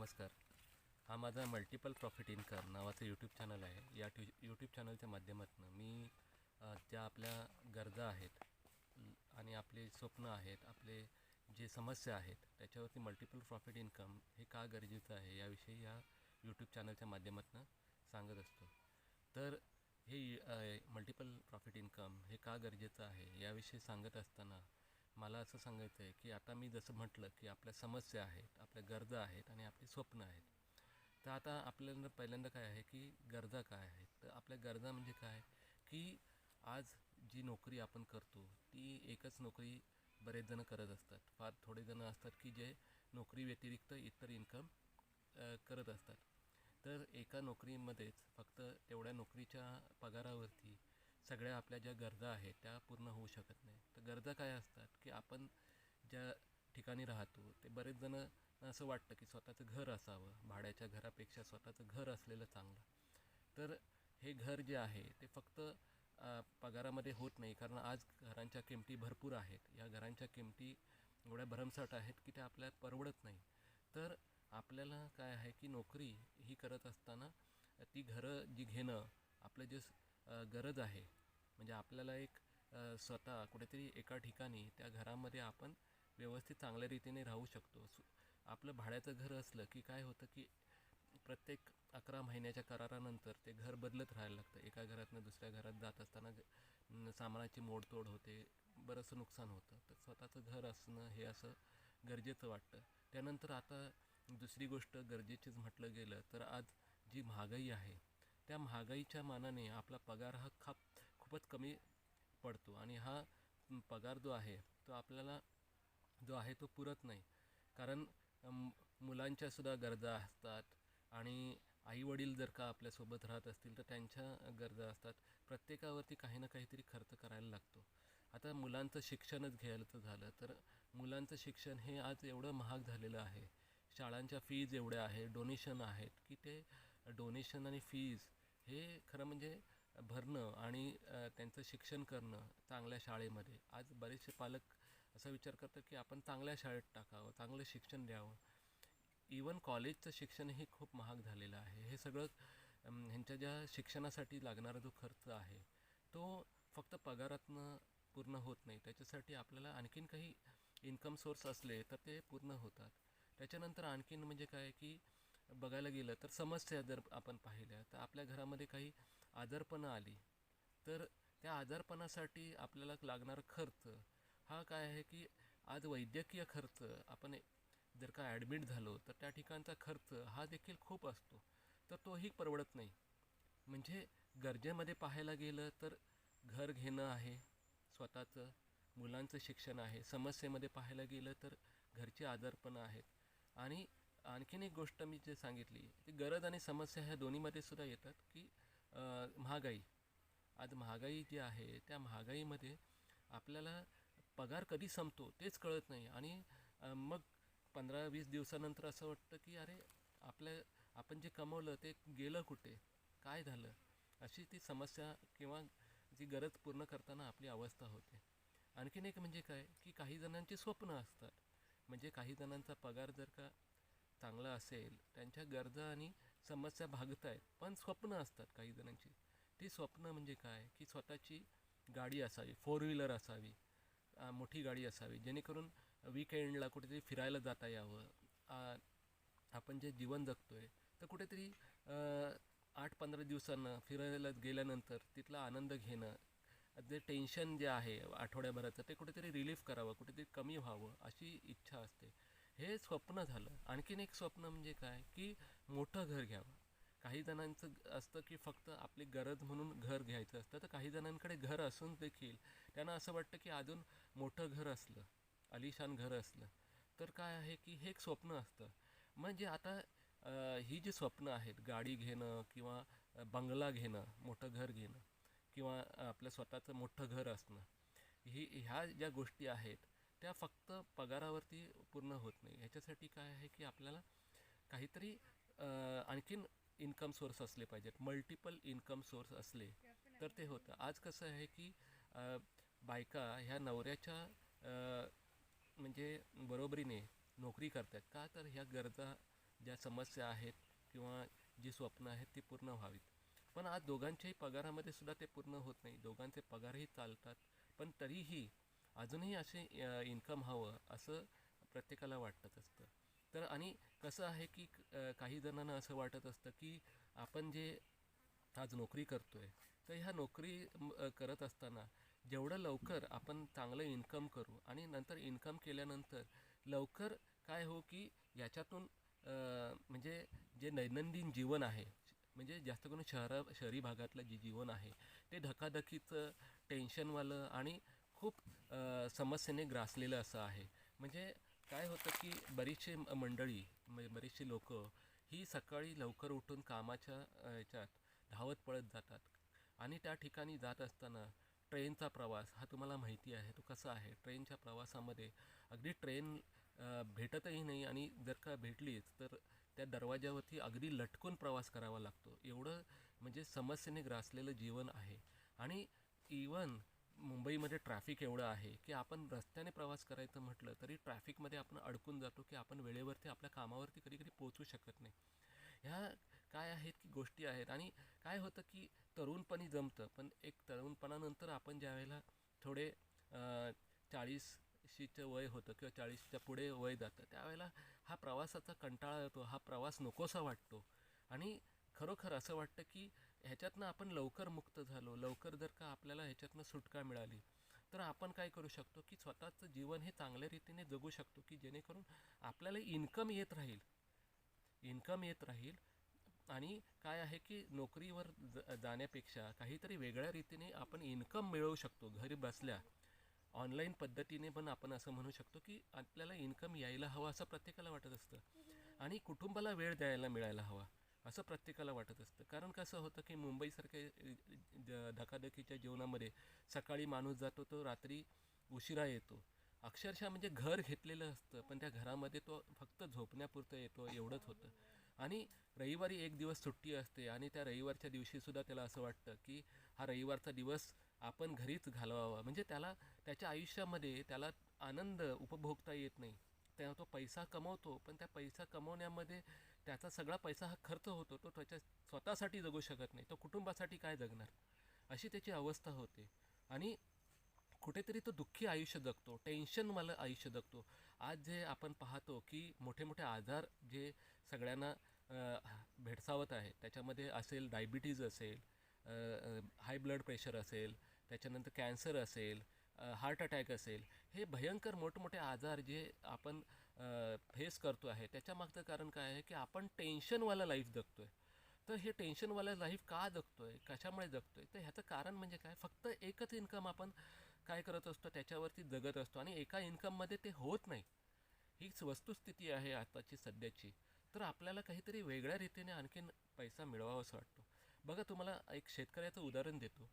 नमस्कार. हा माझा मल्टिपल प्रॉफिट इन्कम नावाचं यूट्यूब चॅनल आहे. या यूट्यूब चॅनलच्या माध्यमातून मी ज्या आपल्या गरजा आहेत आणि आपले स्वप्न आहेत, आपले जे समस्या आहेत, त्याच्यावरती मल्टिपल प्रॉफिट इन्कम हे का गरजेचं आहे याविषयी या यूट्यूब चॅनलच्या माध्यमातून सांगत असतो. तर हे मल्टिपल प्रॉफिट इन्कम हे का गरजेचं आहे याविषयी सांगत असताना मला असं सांगायचं आहे की आता मी जसं म्हटलं की आपल्या समस्या आहेत, आपल्या गरजा आहेत आणि आपली स्वप्न आहेत. तर आता आपल्याला पहिल्यांदा काय आहे की गरजा काय आहेत. तर आपल्या गरजा म्हणजे काय की आज जी नोकरी आपण करतो ती एकच नोकरी बरेच जण करत असतात. फार थोडे जण असतात की जे नोकरी व्यतिरिक्त इतर इन्कम करत असतात. तर एका नोकरीमध्येच फक्त तेवढ्या नोकरीच्या पगारावरती सगळ्या आपल्या ज्या गरजा आहेत त्या पूर्ण होऊ शकत नाही. तर गरजा काय असतात की आपण ज्या ठिकाणी राहतो ते बरेच जण असं वाटतं की स्वतःचं घर असावं, भाड्याच्या घरापेक्षा स्वतःचं घर असलेलं चांगलं. तर हे घर जे आहे ते फक्त पगारामध्ये होत नाही, कारण आज घरांच्या किमती भरपूर आहेत. या घरांच्या किमती एवढ्या भरमसाठ आहेत की त्या आपल्याला परवडत नाही. तर आपल्याला काय आहे की नोकरी ही करत असताना ती घरं जी घेणं आपलं जे गरज आहे, म्हणजे आपल्याला एक स्वतः कुठेतरी एका ठिकाणी त्या घरामध्ये आपण व्यवस्थित चांगल्या रीतीने राहू शकतो. आपलं भाड्याचं घर असलं की काय होतं की प्रत्येक 11 महिन्याच्या करारानंतर ते घर बदलत राहायला लागतं. एका घरातनं दुसऱ्या घरात जात असताना सामानाची मोडतोड होते, बरंचसं नुकसान होतं. तर स्वतःचं घर असणं हे असं गरजेचं वाटतं. त्यानंतर आता दुसरी गोष्ट गरजेचीच म्हटलं गेलं तर आज जी महागाई आहे त्या महागाईच्या मानाने आपला पगार हा खूपच कमी पडतो आणि हा पगार जो आहे तो आपल्याला जो आहे तो पुरत नाही. कारण मुलांच्यासुद्धा गरजा असतात आणि आईवडील जर का आपल्यासोबत राहत असतील तर त्यांच्या गरजा असतात. प्रत्येकावरती काही ना काहीतरी खर्च करायला लागतो. आता मुलांचं शिक्षणच घ्यायचं झालं तर मुलांचं शिक्षण हे आज एवढं महाग झालेलं आहे. शाळांच्या फीज एवढ्या आहे, डोनेशन आहेत की ते डोनेशन आणि फीज हे खरं म्हणजे भरणं आणि त्यांचं शिक्षण करणं चांगल्या शाळेमध्ये. आज बरेचसे पालक असा विचार करतात की आपण चांगल्या शाळेत टाकावं, चांगलं शिक्षण द्यावं. इवन कॉलेजचं शिक्षणही खूप महाग झालेलं आहे. हे सगळं ह्यांच्या ज्या शिक्षणासाठी लागणारा जो खर्च आहे तो फक्त पगारातनं पूर्ण होत नाही. त्याच्यासाठी आपल्याला आणखीन काही इन्कम सोर्स असले तर ते पूर्ण होतात. त्याच्यानंतर आणखीन म्हणजे काय की बघायला गेलं तर समस्या जर आपण पाहिल्या तर आपल्या घरामध्ये काही आजारपणं आली तर त्या आजारपणासाठी आपल्याला लागणारा खर्च हा काय आहे की आज वैद्यकीय खर्च आपण जर का ॲडमिट झालो तर त्या ठिकाणचा खर्च हा देखील खूप असतो. तर तोही परवडत नाही. म्हणजे गरजेमध्ये पाहायला गेलं तर घर घेणं आहे स्वतःचं, मुलांचं शिक्षण आहे. समस्येमध्ये पाहायला गेलं तर घरची आजारपणं आहेत. आणि आणखीन एक गोष्ट मी जे सांगितली ती गरज आणि समस्या ह्या दोन्हीमध्ये सुद्धा येतात की महागाई. आज महागाई जी आहे त्या महागाईमध्ये आपल्याला पगार कधी संपतो तेच कळत नाही आणि मग 15-20 दिवसानंतर असं वाटतं की अरे आपण जे कमवलं ते गेलं कुठे, काय झालं, अशी ती समस्या किंवा जी गरज पूर्ण करताना आपली अवस्था होते. आणखीन एक म्हणजे काय की काही जणांची स्वप्न असतात. म्हणजे काही जणांचा पगार जर का चांगला असेल, त्यांच्या गरजा आणि समस्या भागत आहेत, पण स्वप्न असतात काही जणांची. ती स्वप्न म्हणजे काय की स्वतःची गाडी असावी, फोर व्हीलर असावी, मोठी गाडी असावी, जेणेकरून वीकेंडला कुठेतरी फिरायला जाता यावं. आपण जे जीवन जगतो आहे तर कुठेतरी 8-15 दिवसांना फिरायला गेल्यानंतर तिथला आनंद घेणं, जे टेन्शन जे आहे आठवड्याभराचं ते कुठेतरी रिलीफ करावं, कुठेतरी कमी व्हावं अशी इच्छा असते. हे स्वप्न झालं. आणखीन एक स्वप्न म्हणजे काय की मोठं घर घ्यावं. काही जणांचं असतं की फक्त आपली गरज म्हणून घर घ्यायचं असतं, तर काही जणांकडे घर असून देखील त्यांना असं वाटतं की अजून मोठं घर असलं, आलिशान घर असलं तर काय आहे की हे एक स्वप्न असतं. म्हणजे आता ही जी स्वप्न आहेत, गाडी घेणं किंवा बंगला घेणं, मोठं घर घेणं किंवा आपलं स्वतःचं मोठं घर असणं, ह्या ज्या गोष्टी आहेत त्या फक्त पगारावरती पूर्ण होत नाही. ह्याच्यासाठी काय आहे की आपल्याला काहीतरी आणखीन इन्कम सोर्स असले पाहिजेत. मल्टिपल इन्कम सोर्स असले तर ते होतं. आज कसं आहे की बायका ह्या नवऱ्याच्या म्हणजे बरोबरीने नोकरी करतात का तर ह्या गरजा ज्या समस्या आहेत किंवा जी स्वप्न आहेत ती पूर्ण व्हावीत. पण आज दोघांच्याही पगारामध्ये सुद्धा ते पूर्ण होत नाही. दोघांचे पगारही चालतात, पण तरीही अजूनही असे इन्कम हवं असं प्रत्येकाला वाटत असतं. तर आणि कसं आहे की काही जणांना असं वाटत असतं की आपण जे आज नोकरी करतोय, तर ह्या नोकरी करत असताना जेवढं लवकर आपण चांगलं इन्कम करू आणि नंतर इन्कम केल्यानंतर लवकर काय हो की याच्यातून म्हणजे जे दैनंदिन जीवन आहे, म्हणजे जास्त करून शहरी भागातलं जे जीवन आहे ते धकाधकीचं, टेन्शनवालं आणि खूप समस्येने ग्रासलेलं असं आहे. म्हणजे काय होतं की बरीचशी मंडळी, म्हणजे बरीचशी लोक ही सकाळी लवकर उठून कामाच्या ह्याच्यात धावत पळत जातात आणि त्या ठिकाणी जात असताना ट्रेनचा प्रवास हा तुम्हाला माहिती आहे तो कसा आहे. ट्रेनच्या प्रवासामध्ये अगदी ट्रेन भेटतही नाही आणि जर का भेटलीच तर त्या दरवाज्यावरती अगदी लटकून प्रवास करावा लागतो. एवढं म्हणजे समस्येने ग्रासलेलं जीवन आहे. आणि इवन मुंबईमध्ये ट्रॅफिक एवढं आहे की आपण रस्त्याने प्रवास करायचं म्हटलं तरी ट्रॅफिकमध्ये आपण अडकून जातो की आपण वेळेवरती आपल्या कामावरती कधी कधी पोहोचू शकत नाही. ह्या काय आहेत की गोष्टी आहेत. आणि काय होतं की तरुणपणी जमतं, पण एक तरुणपणानंतर आपण ज्यावेळेला थोडे 40शीचं वय होतं किंवा 40च्या पुढे वय जातं त्यावेळेला हा प्रवासाचा कंटाळा येतो, हा प्रवास नकोसा वाटतो. आणि खरोखर असं वाटतं की ह्याच्यातनं आपण लवकर मुक्त झालो, लवकर जर का आपल्याला ह्याच्यातनं सुटका मिळाली तर आपण काय करू शकतो की स्वतःचं जीवन हे चांगल्या रीतीने जगू शकतो, की जेणेकरून आपल्याला इन्कम येत राहील. आणि काय आहे की नोकरीवर जाण्यापेक्षा काहीतरी वेगळ्या रीतीने आपण इन्कम मिळवू शकतो घरी बसल्या. ऑनलाईन पद्धतीने पण आपण असं म्हणू शकतो की आपल्याला इन्कम यायला हवा असं प्रत्येकाला वाटत असतं. आणि कुटुंबाला वेळ द्यायला मिळायला हवा असं प्रत्येकाला वाटत असतं. कारण कसं होतं की मुंबईसारख्या धकाधकीच्या जीवनामध्ये सकाळी माणूस जातो तो रात्री उशिरा येतो. अक्षरशः म्हणजे घर घेतलेलं असतं पण त्या घरामध्ये तो फक्त झोपण्यापुरतं येतो एवढंच होतं. आणि रविवारी एक दिवस सुट्टी असते आणि त्या रविवारच्या दिवशीसुद्धा त्याला असं वाटतं की हा रविवारचा दिवस आपण घरीच घालवावा. म्हणजे त्याच्या आयुष्यामध्ये त्याला आनंद उपभोगता येत नाही. तेव्हा तो पैसा कमवतो पण त्या पैसा कमवण्यामध्ये त्याचा सगळा पैसा हा खर्च होतो. तो त्याच्या स्वतःसाठी जगू शकत नाही, तो कुटुंबासाठी काय जगणार, अशी त्याची अवस्था होते. आणि कुठेतरी तो दुःखी आयुष्य जगतो, टेन्शनवालं आयुष्य जगतो. आज जे आपण पाहतो की मोठे मोठे आजार जे सगळ्यांना भेडसावत आहेत, त्याच्यामध्ये असेल डायबिटीज असेल, हाय ब्लड प्रेशर असेल, त्याच्यानंतर कॅन्सर असेल, हार्ट अटॅक असेल, हे भयंकर मोठमोठे आजार जे आपण फेस करतो आहे त्याच्यामागचं कारण काय आहे की आपण टेन्शनवाला लाईफ जगतो आहे. तर हे टेन्शनवाला लाईफ का जगतो आहे, कशामुळे जगतो आहे, तर ह्याचं कारण म्हणजे काय, फक्त एकच इन्कम आपण काय करत असतो त्याच्यावरती जगत असतो आणि एका इन्कममध्ये ते होत नाही. हीच वस्तुस्थिती आहे आताची सध्याची. तर आपल्याला काहीतरी वेगळ्या रीतीने आणखीन पैसा मिळवावा असं वाटतो. बघा तुम्हाला एक शेतकऱ्याचं उदाहरण देतो.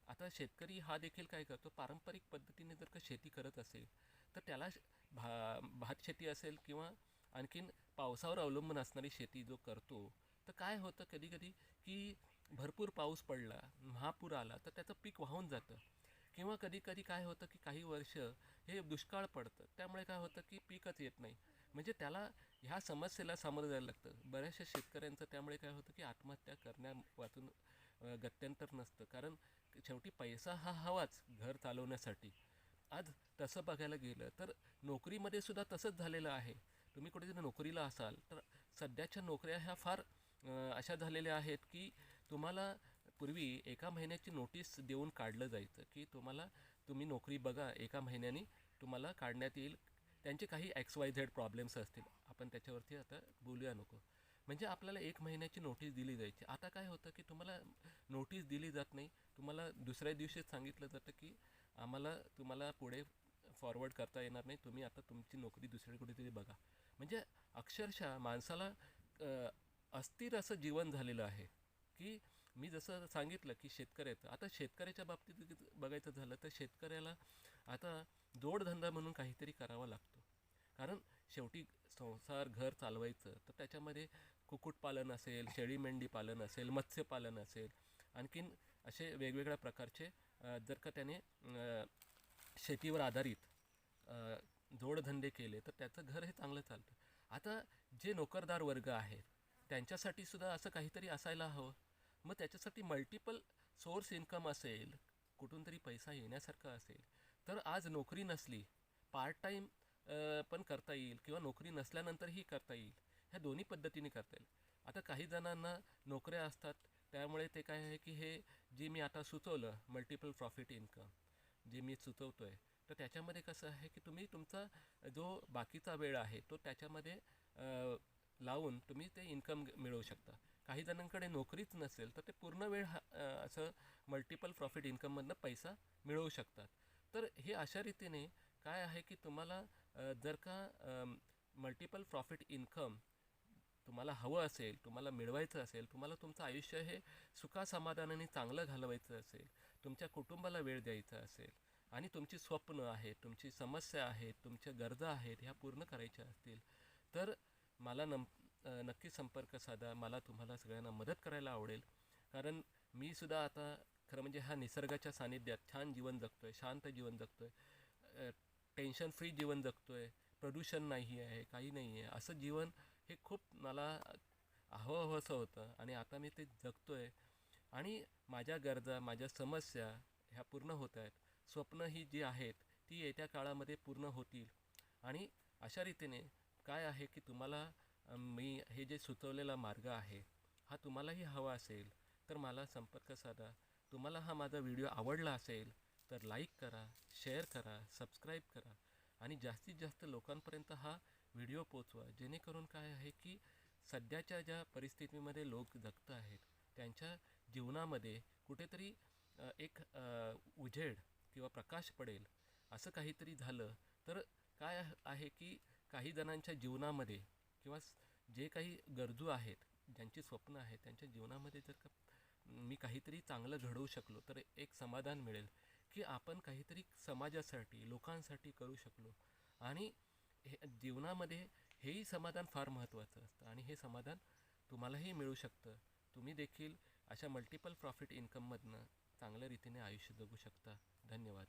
आता शेतकरी हा देखील काय करतो, पारंपरिक पद्धतीने जर का शेती करत असेल तर त्याला भात शेती असेल किंवा आणखीन पावसावर अवलंबून असणारी शेती जो करतो, तर काय होतं कधी कधी की भरपूर पाऊस पडला, महापूर आला तर त्याचं पीक वाहून जातं. किंवा कधी कधी काय होतं की काही वर्ष हे दुष्काळ पडतं, त्यामुळे काय होतं की पीकच येत नाही. म्हणजे त्याला ह्या समस्येला सामोरं जायला लागतं बऱ्याचशा शेतकऱ्यांचं. त्यामुळे काय होतं की आत्महत्या करण्या वाचून गत्यंतर नसतं. कारण शेवटी पैसा हा हवाच घर चालवण्यासाठी. आज तसं बघायला गेलं तर नोकरीमध्ये सुद्धा तसंच झालेलं आहे. तुम्ही कुठेतरी नोकरीला असाल तर सध्याच्या नोकऱ्या ह्या फार अशा झालेल्या आहेत की तुम्हाला पूर्वी एका महिन्याची नोटीस देऊन काढलं जायचं की तुम्ही नोकरी बघा, एका महिन्याने तुम्हाला काढण्यात येईल. त्यांचे काही XYZ प्रॉब्लेम्स असतील, आपण त्याच्यावरती आता बोलूया नको. म्हणजे आपल्याला एक महिन्याची नोटीस दिली जायची. आता काय होतं की तुम्हाला नोटीस दिली जात नाही, तुम्हाला दुसऱ्या दिवशीच सांगितलं जातं की तुम्हाला पुढे फॉरवर्ड करता येणार नाही, तुम्ही आता तुमची नोकरी दुसरी कुठेतरी बघा. म्हणजे अक्षरशः माणसाला अ, अस्थिर असं जीवन झालेलं आहे. की मी जसं सांगितलं की शेतकऱ्याचं, आता शेतकऱ्याच्या बाबतीत बघायचं झालं तर शेतकऱ्याला आता जोडधंदा म्हणून काहीतरी करावा लागतो. कारण शेवटी संसार घर चालवायचं तर त्याच्यामध्ये कुक्कुटपालन असेल, शेळी मेंढी पालन असेल, मत्स्यपालन असेल, आणखीन असे वेगवेगळ्या प्रकारचे जर का त्याने शेतीवर आधारित जोडधंदे केले तर त्याचं घर हे चांगलं चालतं. आता जे नोकरदार वर्ग आहेत त्यांच्यासाठी सुद्धा असं काहीतरी असायला हवं. मग त्याच्यासाठी मल्टिपल सोर्स इन्कम असेल, कुठून तरी पैसा येण्यासारखं असेल, तर आज नोकरी नसली, पार्ट टाईम पण करता येईल किंवा नोकरी नसल्यानंतरही करता येईल. ह्या दोन्ही पद्धतीने करता येईल. आता काही जणांना नोकऱ्या असतात, त्यामुळे ते काय आहे की हे जे मी आता सुचवलं मल्टिपल प्रॉफिट इन्कम जे मी सुचवतो आहे, तर त्याच्यामध्ये कसं आहे की तुम्ही तुमचा जो बाकीचा वेळ आहे तो त्याच्यामध्ये लावून तुम्ही ते इन्कम मिळवू शकता. काही जणांकडे नोकरीच नसेल तर ते पूर्ण वेळ असं मल्टिपल प्रॉफिट इन्कममधनं पैसा मिळवू शकतात. तर हे अशा रीतीने काय आहे की तुम्हाला जर का मल्टिपल प्रॉफिट इन्कम तुम्हाला हवं असेल, तुम्हाला मिळवायचं असेल, तुम्हाला तुमचं आयुष्य हे सुखासमाधानाने चांगलं घालवायचं असेल, तुमच्या कुटुंबाला वेळ द्यायचा असेल आणि तुमची स्वप्न आहेत, तुमची समस्या आहेत, तुमच्या गरजा आहेत, ह्या पूर्ण करायच्या असतील, तर मला नक्की संपर्क साधा. मला तुम्हाला सगळ्यांना मदत करायला आवडेल. कारण मी सुद्धा आता खरं म्हणजे ह्या निसर्गाच्या सानिध्यात छान जीवन जगतो आहे, शांत जीवन जगतो आहे, टेन्शन फ्री जीवन जगतो आहे, प्रदूषण नाही आहे, काही नाही आहे. असं जीवन हे खूप मला हवं हवंसं होतं आणि आता मी ते जगतो आहे. आणि माझ्या गरजा, माझ्या समस्या ह्या पूर्ण होत आहेत. स्वप्न ही जी आहेत ती येत्या काळामध्ये पूर्ण होतील. आणि अशा रीतीने काय आहे की तुम्हाला मी हे जे सुचवलेला मार्ग आहे हा तुम्हालाही हवा असेल तर मला संपर्क साधा. तुम्हाला हा माझा व्हिडिओ आवडला असेल तर लाईक करा, शेअर करा, सबस्क्राईब करा आणि जास्तीत जास्त लोकांपर्यंत हा व्हिडिओ पोचवा. जेणेकरून काय आहे की सध्याच्या ज्या परिस्थितीमध्ये लोक जगत आहेत त्यांच्या जीवनामध्ये कुठेतरी एक उजेड किंवा प्रकाश पडेल असं काहीतरी झालं तर काय आहे की काही जणांच्या जीवनामध्ये किंवा जे काही गरजू आहेत, ज्यांची स्वप्न आहेत, त्यांच्या जीवनामध्ये जर का मी काहीतरी चांगलं घडवू शकलो तर एक समाधान मिळेल की आपण काहीतरी समाजासाठी, लोकांसाठी करू शकलो. आणि हे जीवनामध्ये हेही समाधान फार महत्त्वाचं असतं आणि हे समाधान तुम्हालाही मिळू शकतं. तुम्ही देखील अशा मल्टिपल प्रॉफिट इन्कममधनं चांगल्या रीतीने आयुष्य जगू शकता. धन्यवाद.